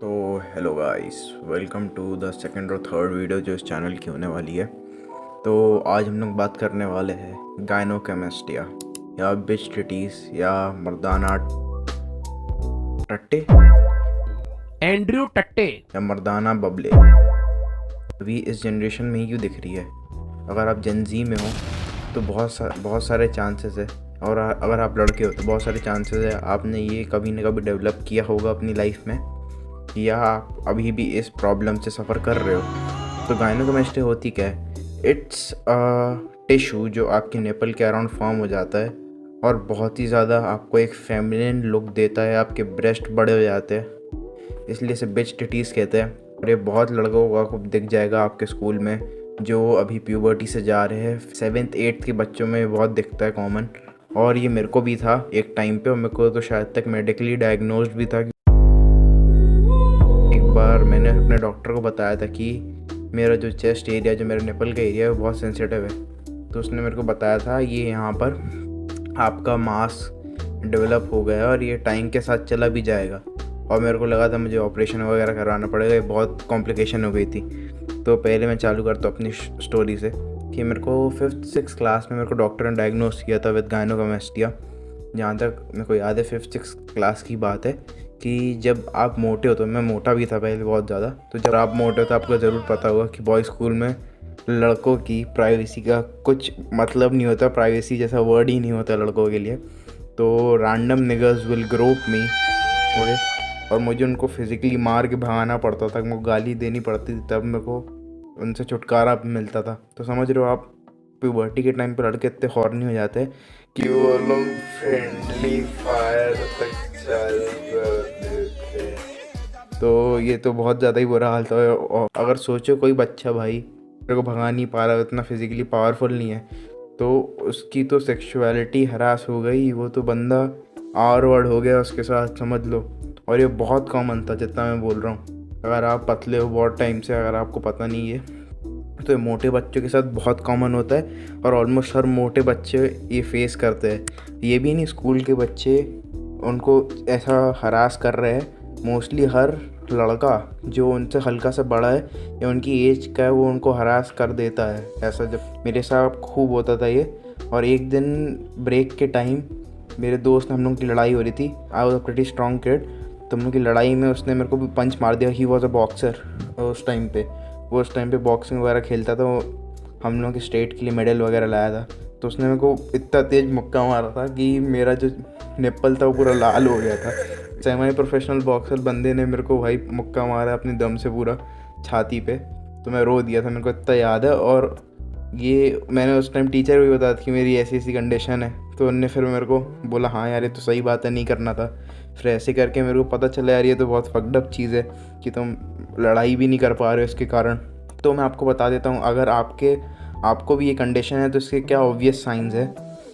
तो hello guys, welcome to the second और third video जो इस चैनल की होने वाली है। तो आज हम लोग बात करने वाले हैं गायनोकेमिस्टिया या बिच या मर्दाना टट्टे एंड्रयू टट्टे। या मर्दाना बबले। अभी इस जनरेशन में ही क्यों दिख रही है? अगर आप जेनजी में हो तो बहुत सारे चांसेस है, और अगर आप लड़के हो तो बहुत सारे चांसेस है आपने ये कभी ना कभी डेवलप किया होगा अपनी लाइफ में, या आप अभी भी इस प्रॉब्लम से सफ़र कर रहे हो। तो गायनोकेमिस्ट्री होती क्या है? इट्स टिश्यू जो आपके नेपल के अराउंड फॉर्म हो जाता है और बहुत ही ज़्यादा आपको एक फेमिनिन लुक देता है। आपके ब्रेस्ट बड़े हो जाते हैं, इसलिए इसे बिच टिटीज़ कहते हैं। और ये बहुत लड़कों को आपको दिख जाएगा आपके स्कूल में जो अभी प्यूबर्टी से जा रहे हैं। 7th 8th के बच्चों में बहुत दिखता है कॉमन, और ये मेरे को भी था एक टाइम पे, और मेरे को तो शायद तक मेडिकली डायग्नोज्ड भी था। एक बार मैंने अपने डॉक्टर को बताया था कि मेरा जो चेस्ट एरिया, जो मेरे निपल का एरिया है, वो बहुत सेंसिटिव है। तो उसने मेरे को बताया था ये यहाँ पर आपका मास डेवलप हो गया और ये टाइम के साथ चला भी जाएगा। और मेरे को लगा था मुझे ऑपरेशन वगैरह करवाना पड़ेगा, ये बहुत कॉम्प्लिकेशन हो गई थी। तो पहले मैं चालू करता हूँ अपनी स्टोरी से कि मेरे को 5th 6th क्लास में मेरे को डॉक्टर ने डायग्नोस किया था विद गायनोकेमिस्टिया। जहाँ तक मेरे को याद है 5th 6th क्लास की बात है कि जब आप मोटे हो, तो मैं मोटा भी था पहले बहुत ज़्यादा, तो जब आप मोटे हो तो आपको ज़रूर पता होगा कि बॉय स्कूल में लड़कों की प्राइवेसी का कुछ मतलब नहीं होता, प्राइवेसी जैसा वर्ड ही नहीं होता लड़कों के लिए। तो रैंडम निगर्स विल ग्रोप मी, और मुझे उनको फिज़िकली मार के भगाना पड़ता था, मुझे गाली देनी पड़ती थी, तब मेरे को उनसे छुटकारा मिलता था। तो समझ रहे हो आप, प्यूबर्टी के टाइम पर लड़के इतने हॉर्नी हो जाते हैं कि वो लोग फ्रेंडली फायर तक चल जाते थे। तो ये तो बहुत ज़्यादा ही बुरा हाल था। और अगर सोचो कोई बच्चा भाई मेरे को भगा नहीं पा रहा, इतना फिजिकली पावरफुल नहीं है, तो उसकी तो सेक्सुअलिटी हरास हो गई, वो तो बंदा आर वर्ड हो गया उसके साथ, समझ लो। और ये बहुत कॉमन था जितना मैं बोल रहा हूँ। अगर आप पतले हो बहुत टाइम से, अगर आपको पता नहीं है, तो ये मोटे बच्चों के साथ बहुत कॉमन होता है, और ऑलमोस्ट हर मोटे बच्चे ये फेस करते हैं। ये भी नहीं स्कूल के बच्चे उनको ऐसा हरास कर रहे हैं, मोस्टली हर लड़का जो उनसे हल्का सा बड़ा है या उनकी एज का है वो उनको हरास कर देता है। ऐसा जब मेरे साथ खूब होता था ये। और एक दिन ब्रेक के टाइम मेरे दोस्त हम लोग की लड़ाई हो रही थी। I was a pretty strong kid. तो हम लोग की लड़ाई में उसने मेरे को भी पंच मार दिया। ही वॉज अ बॉक्सर उस टाइम पे। वो उस टाइम पे बॉक्सिंग वगैरह खेलता था, हम लोग के स्टेट के लिए मेडल वगैरह लाया था। तो उसने मेरे को इतना तेज़ मुक्का मारा था कि मेरा जो निप्पल था वो पूरा लाल हो गया था। सेमी प्रोफेशनल बॉक्सर बंदे ने मेरे को भाई मुक्का मारा अपनी दम से पूरा छाती पे। तो मैं रो दिया था, मेरे को इतना याद है। और ये मैंने उस टाइम टीचर भी बताया था कि मेरी ऐसी ऐसी कंडीशन है। तो उनने फिर मेरे को बोला हाँ यार ये तो सही बात है, नहीं करना था। फिर ऐसे करके मेरे को पता चला यार ये तो बहुत फक्ड अप चीज़ है कि तुम लड़ाई भी नहीं कर पा रहे हो इसके कारण। तो मैं आपको बता देता हूँ, अगर आपको भी ये कंडीशन है तो इसके क्या ऑब्वियस साइंस है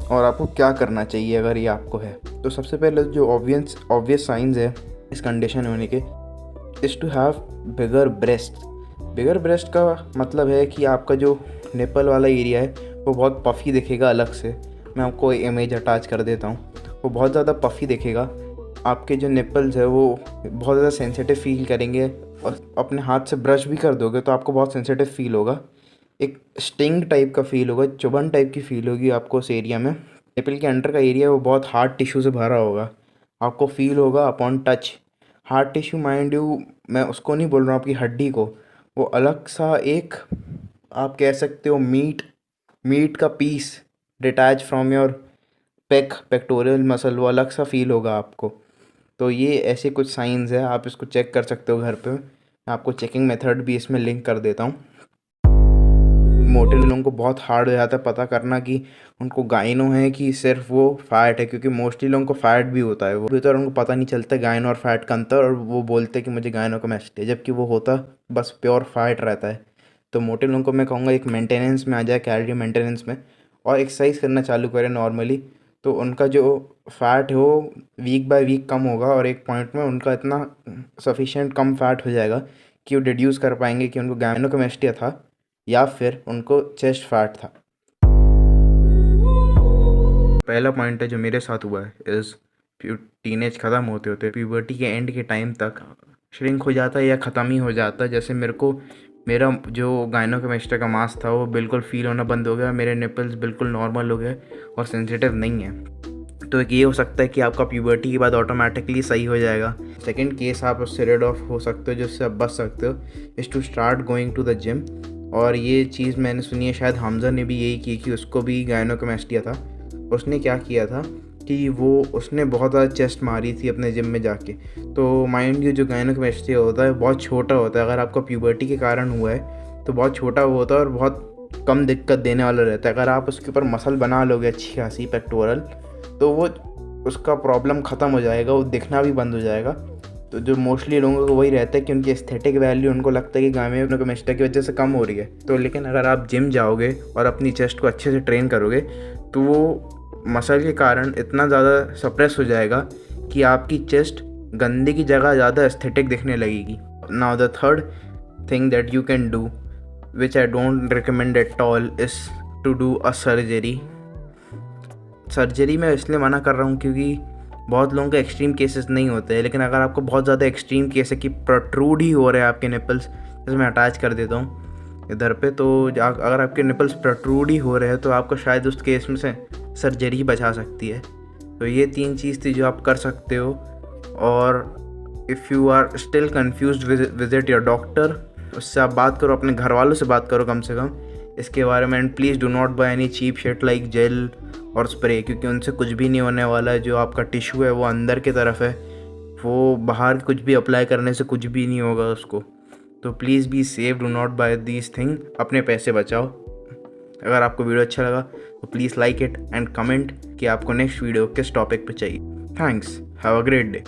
और आपको क्या करना चाहिए अगर ये आपको है। तो सबसे पहले जो ऑब्वियस साइंस है इस कंडीशन होने के, is to have bigger breast. Bigger breast का मतलब है कि आपका जो निपल वाला एरिया है वो बहुत पफ़ी दिखेगा अलग से। मैं आपको इमेज अटैच कर देता हूँ। वो बहुत ज़्यादा पफ़ी दिखेगा, आपके जो निपल्स है वो बहुत ज़्यादा सेंसिटिव फील करेंगे, और अपने हाथ से ब्रश भी कर दोगे तो आपको बहुत सेंसिटिव फील होगा। एक स्टिंग टाइप का फील होगा, चुभन टाइप की फील होगी आपको उस एरिया में। निपल के अंडर का एरिया वो बहुत हार्ड टिश्यू से भरा होगा, आपको फील होगा upon touch. Hard tissue mind you, मैं उसको नहीं बोल रहा हूँ आपकी हड्डी को, वो अलग सा एक, आप कह सकते हो मीट का piece detach from your pectoral muscle, वो अलग सा फील होगा आपको। तो ये ऐसे कुछ साइंस है, आप इसको चेक कर सकते हो घर पे। मैं आपको चेकिंग मेथड भी इसमें लिंक कर देता हूँ। मोटे लोगों को बहुत हार्ड हो जाता है पता करना कि उनको गाइनो है कि सिर्फ वो फैट है, क्योंकि मोस्टली लोगों को फैट भी होता है, वो भी तो उनको पता नहीं चलता गाइनो और फैट का अंतर, और वो बोलते हैं कि मुझे गायनोकोमेस्टिया, जबकि वो होता बस प्योर फैट रहता है। तो मोटे लोगों को मैं कहूँगा एक मेंटेनेंस में आ जाए, कैलोरी मेंटेनेंस में, और एक्सरसाइज करना चालू करें नॉर्मली। तो उनका जो फैट है वो वीक बाय वीक कम होगा, और एक पॉइंट में उनका इतना सफिशिएंट कम फैट हो जाएगा कि वो डिड्यूस कर पाएंगे कि उनको गायनोकोमेस्टिया था या फिर उनको चेस्ट फैट था। पहला पॉइंट है जो मेरे साथ हुआ है इज़ टीनेज ख़त्म होते होते प्यूबर्टी के एंड के टाइम तक श्रिंक हो जाता है या ख़त्म ही हो जाता है। जैसे मेरा जो गायनोकमेस्टिया का मांस था वो बिल्कुल फील होना बंद हो गया, मेरे निपल्स बिल्कुल नॉर्मल हो गए और सेंसिटिव नहीं है। तो एक ये हो सकता है कि आपका प्यूबर्टी के बाद ऑटोमेटिकली सही हो जाएगा। सेकंड केस आप उससे रेड ऑफ हो सकते हो, जिससे आप बच सकते हो, is to start going to the gym. और ये चीज़ मैंने सुनी है, शायद हमजा ने भी यही की कि उसको भी गायनोकमेस्टिया था। उसने क्या किया था कि उसने बहुत ज़्यादा चेस्ट मारी थी अपने जिम में जाके। तो माइंड यू, जो गायनोकमेस्टिया होता है बहुत छोटा होता है। अगर आपका प्यूबर्टी के कारण हुआ है तो बहुत छोटा वो होता है और बहुत कम दिक्कत देने वाला रहता है। अगर आप उसके ऊपर मसल बना लोगे अच्छी खासी पेक्टोरल, तो वो उसका प्रॉब्लम ख़त्म हो जाएगा, वो दिखना भी बंद हो जाएगा। तो जो मोस्टली लोगों को वही रहता है कि उनकी एस्थेटिक वैल्यू, उनको लगता है कि गायनोकमेस्टिया की वजह से कम हो रही है। तो लेकिन अगर आप जिम जाओगे और अपनी चेस्ट को अच्छे से ट्रेन करोगे तो वो मसल के कारण इतना ज़्यादा सप्रेस हो जाएगा कि आपकी चेस्ट गंदे की जगह ज़्यादा एस्थेटिक दिखने लगेगी। Now the third thing that you can do, which I don't recommend at all, is to do a surgery. Surgery मैं इसलिए मना कर रहा हूँ क्योंकि बहुत लोगों के एक्सट्रीम केसेस नहीं होते हैं। लेकिन अगर आपको बहुत ज़्यादा एक्सट्रीम केस है कि प्रोट्रूड ही हो रहे हैं आपके निपल्स, जैसे मैं अटैच कर देता हूँ इधर पे, तो अगर आपके निपल्स प्रोट्रूड ही हो रहे हैं तो आपको शायद उस केस में से सर्जरी बचा सकती है। तो ये 3 चीज़ थी जो आप कर सकते हो। और if you are still confused, visit your doctor, उससे आप बात करो, अपने घर वालों से बात करो कम से कम इसके बारे में। And please do not buy any cheap shit like gel और स्प्रे, क्योंकि उनसे कुछ भी नहीं होने वाला है। जो आपका टिश्यू है वो अंदर की तरफ है, वो बाहर कुछ भी अप्लाई करने से कुछ भी नहीं होगा उसको। तो please be safe, do not buy these thing, अपने पैसे बचाओ। अगर आपको वीडियो अच्छा लगा तो please like it and comment कि आपको नेक्स्ट वीडियो किस टॉपिक पे चाहिए। Thanks, have a great day.